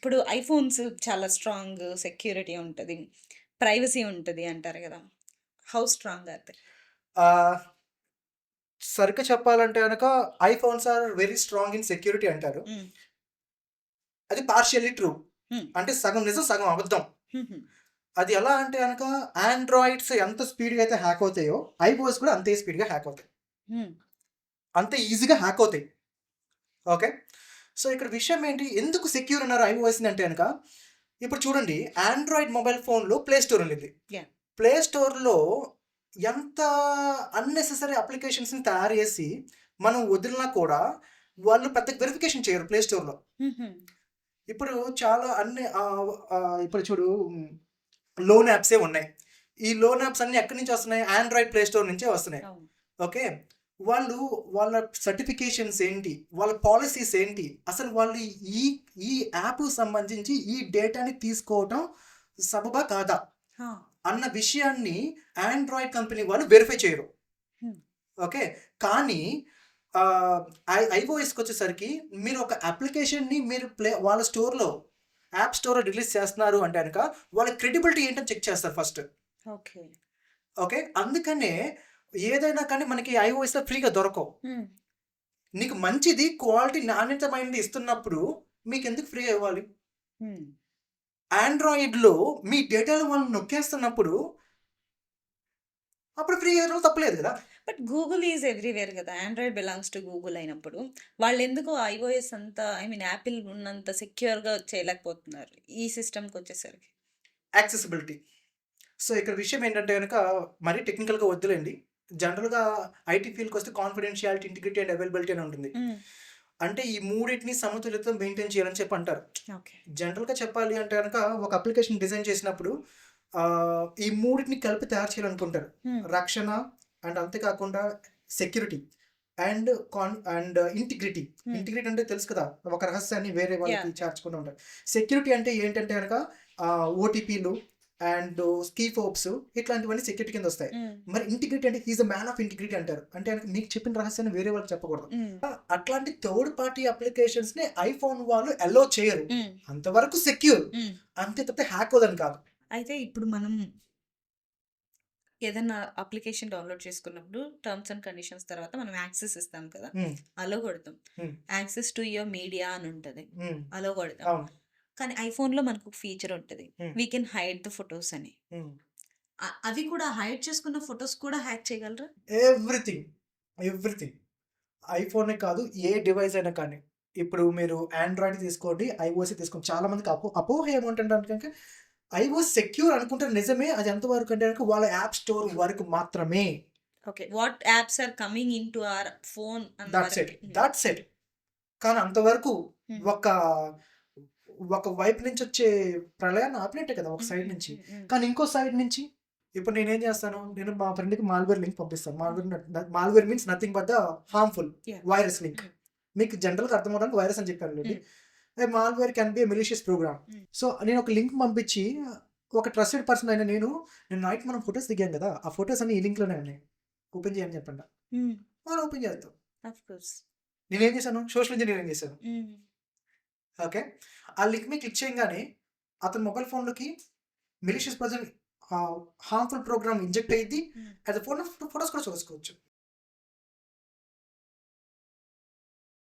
ఇప్పుడు ఐఫోన్స్ చాలా strong security ఉంటది. ప్రైవసీ ఉంటది అంటారు గదా! How strong are they? Ah, సరిగ్గా చెప్పాలంటే గనక iPhones are very strong in security అంటారు. హ్మ్. అది పార్షియల్లీ ట్రూ. హ్మ్. అంటే సగం నిజం, సగం అబద్ధం. హుహు. అది ఎలా అంటే గనక ఆండ్రాయిడ్స్ ఎంత స్పీడ్‌గా అయితే హ్యాక్ అవుతాయో, ఐఓఎస్ కూడా అంతే స్పీడ్‌గా హ్యాక్ అవుతాయి. హ్మ్. అంతే ఈజీగా హ్యాక్ అవుతాయి. ఓకే. సో, ఇక్కడ విషయం ఏంటి? ఎందుకు సెక్యూర్ అన్నారు ఐఓఎస్‌ని అంటే గనక, ఇప్పుడు చూడండి ఆండ్రాయిడ్ మొబైల్ ఫోన్‌లో ప్లే స్టోర్ ఉండిద్ది. యాహ్! ప్లే స్టోర్‌లో ఎంత అన్నెసెసరీ అప్లికేషన్స్‌ని తయారు చేసి, మనం వదిలినా కూడా వాళ్ళు పెద్దగా వెరిఫికేషన్ చేయరు ప్లే స్టోర్‌లో. హుహు. ఇప్పుడు చాలా ఇప్పుడు చూడు లోన్ యాప్సే ఉన్నాయి. ఈ లోన్ యాప్స్ అన్నీ ఎక్కడి నుంచి వస్తున్నాయి? ఆండ్రాయిడ్ ప్లే స్టోర్ నుంచే వస్తున్నాయి. అవును. ఓకే. వాళ్ళు వాళ్ళ సర్టిఫికేషన్స్ ఏంటి? వాళ్ళ పాలిసీస్ ఏంటి? అసలు వాళ్ళు ఈ ఈ యాప్‌కి సంబంధించి ఈ డేటాని తీసుకోవటం సబబా? కాదా? ఆ! అన్న విషయాన్ని ఆండ్రాయిడ్ కంపెనీ వాళ్ళు వెరిఫై చేయరు. హ్మ్. ఓకే. కానీ ఆహ్, ఐఓఎస్‌కొచ్చేసరికి మీరు ఒక అప్లికేషన్‌ని మీరు వాళ్ళ స్టోర్‌లో యాప్ స్టోర్‌లో రిలీజ్ చేస్తున్నారు అంటే గనక వాళ్ళ క్రెడిబిలిటీ ఏంటని చెక్ చేస్తారు ఫస్ట్. ఓకే. ఓకే. అందుకనే ఏదైనా కానీ మనకి ఐఓఎస్‌లో ఫ్రీగా దొరకవు. హ్మ్. నీకు మంచిది క్వాలిటీ నాణ్యతమైనది ఇస్తున్నప్పుడు మీకెందుకు ఫ్రీ ఇవ్వాలి? హ్మ్. ఆండ్రాయిడ్‌లో మీ డేటాలు వాళ్ళు నొక్కేస్తున్నప్పుడు అప్పుడు ఫ్రీ ఇవ్వడంలో తప్పులేదు గదా! బట్ గూగుల్ ఈజ్ ఎవ్రీవేర్ గదా! ఆండ్రాయిడ్ బిలాంగ్స్ టు గూగుల్ అయినప్పుడు, వాళ్ళెందుకు ఐఓఎస్ అంత యాపిల్ ఉన్నంత సెక్యూర్‌గా చేయలేకపోతున్నారు ఈ సిస్టమ్‌కొచ్చేసరికి? యాక్సెసిబిలిటీ. సో, ఇక్కడ విషయం ఏంటంటే గనక మరీ టెక్నికల్‌గా వద్దులెండి. జనరల్‌గా ఐటీ ఫీల్డ్‌కొస్తే కాన్ఫిడెన్షియాలిటీ, ఇంటిగ్రిటీ అండ్ అవైలబిలిటీ అని ఉంటుంది. హ్మ్. అంటే ఈ మూడిటిని సమతుల్యత మెయింటైన్ చేయాలని చెప్పి అంటారు. ఓకే. జనరల్‌గా చెప్పాలి అంటే గనక ఒక అప్లికేషన్ డిజైన్ చేసినప్పుడు ఈ మూడిటిని కలిపి తయారు చేయాలనుకుంటారు. హ్మ్. రక్షణ అండ్ అంతే కాకుండా సెక్యూరిటీ అండ్ ఇంటిగ్రిటీ. హ్మ్. ఇంటిగ్రిటీ అంటే తెలుసు కదా! ఒక రహస్యాన్ని వేరే వాళ్ళకి యాహ్! యాహ్! చేర్చకుండా ఉంటారు. సెక్యూరిటీ అంటే ఏంటంటే గనక ఓటీపీలు అండ్ స్కీ ఫోప్స్ ఇట్లాంటివన్నీ సెక్యూరిటీ కిందొస్తాయి. హ్మ్. మరి ఇంటిగ్రిటీ అంటే he is a man of integrity అంటారు. అంటే గనక మీకు చెప్పిన రహస్యాన్ని వేరే వాళ్ళకి చెప్పకూడదు. హ్మ్. అట్లాంటి థర్డ్ పార్టీ అప్లికేషన్స్‌ని ఐఫోన్ వాళ్ళు అలో చేయరు. హ్మ్. అంతవరకు సెక్యూర్. హ్మ్. అంతే తప్పితే హ్యాక్ అవ్వదని కాదు. అయితే ఇప్పుడు మనం ఏదన్నా అప్లికేషన్ డౌన్‌లోడ్ చేసుకున్నప్పుడు టర్మ్స్ అండ్ కండిషన్స్ తర్వాత మనం యాక్సెస్ ఇస్తాం కదా! హ్మ్. అలో కొడతాం. హ్మ్. యాక్సెస్ టు యువర్ మీడియా అని ఉంటది. హ్మ్. అలో కొడతాం. అవును. కానీ ఐఫోన్‌లో మనకు ఒక ఫీచర్ ఉంటది. హ్మ్. We can hide the photos అని. హ్మ్. అవి కూడా హైడ్ చేసుకున్న ఫోటోస్ కూడా హ్యాక్ చేయగలరా? ఎవ్రీథింగ్. ఎవ్రీథింగ్. ఐఫోనే కాదు ఏ డివైస్ అయినా కానీ. ఇప్పుడు మీరు ఆండ్రాయిడ్ తీసుకోండి, ఐఓఎస్ తీసుకోండి. చాలా మందికి అపోహ ఏముంటుందంటే గనుక ఐఓఎస్ సెక్యూర్ అనుకుంటారు నిజమే. అది ఎంతవరకు అంటే గనుక వాళ్ళ యాప్ స్టోర్ వరకు మాత్రమే. Okay. What apps are coming into our phone అన్న థట్స్ ఇట్. వరకే. హ్మ్. That's it. కానీ అంతవరకు హ్మ్. ఒక ఒక వైపు నుంచొచ్చే ప్రళయాన్ని ఆపినట్టే కదా! ఒక హ్మ్. సైడ్ హ్మ్. నుంచి. హ్మ్. హ్మ్. కానీ ఇంకో సైడ్ నుంచి ఇప్పుడు నేనేం చేస్తాను, నేను మా ఫ్రెండ్‌కి మాల్‌వేర్ లింక్ పంపిస్తాను. హ్మ్. Malware means nothing but the harmful yeah! Virus link. హ్మ్. మీకు జనరల్‌గా అర్థమవ్వడానికి వైరస్ అని చెప్పానులెండి. హ్మ్. Malware can be a malicious program. హ్మ్. సో, నేను ఒక లింక్ పంపించి ఒక ట్రస్టెడ్ పర్సన్ అయిన నేను నైట్ మనం ఫోటోస్ దిగాం కదా! ఆ ఫోటోస్ అన్ని ఈ లింక్‌లోనే ఉన్నాయి. ఓపెన్ చేయని చెప్పంట. హ్మ్. వాడు ఓపెన్ చేస్తాడు. Of course. నేనేం చేశాను, సోషల్ ఇంజినీరింగ్ చేశాను. హ్మ్. ఓకే. ఆ లింక్ మీద క్లిక్ చేయంగానే అతని మొబైల్ ఫోన్‌లోకి malicious person harmful program inject అయ్యిద్ది. హ్మ్. అది ఫోటోస్ కూడా చూసుకోవచ్చు.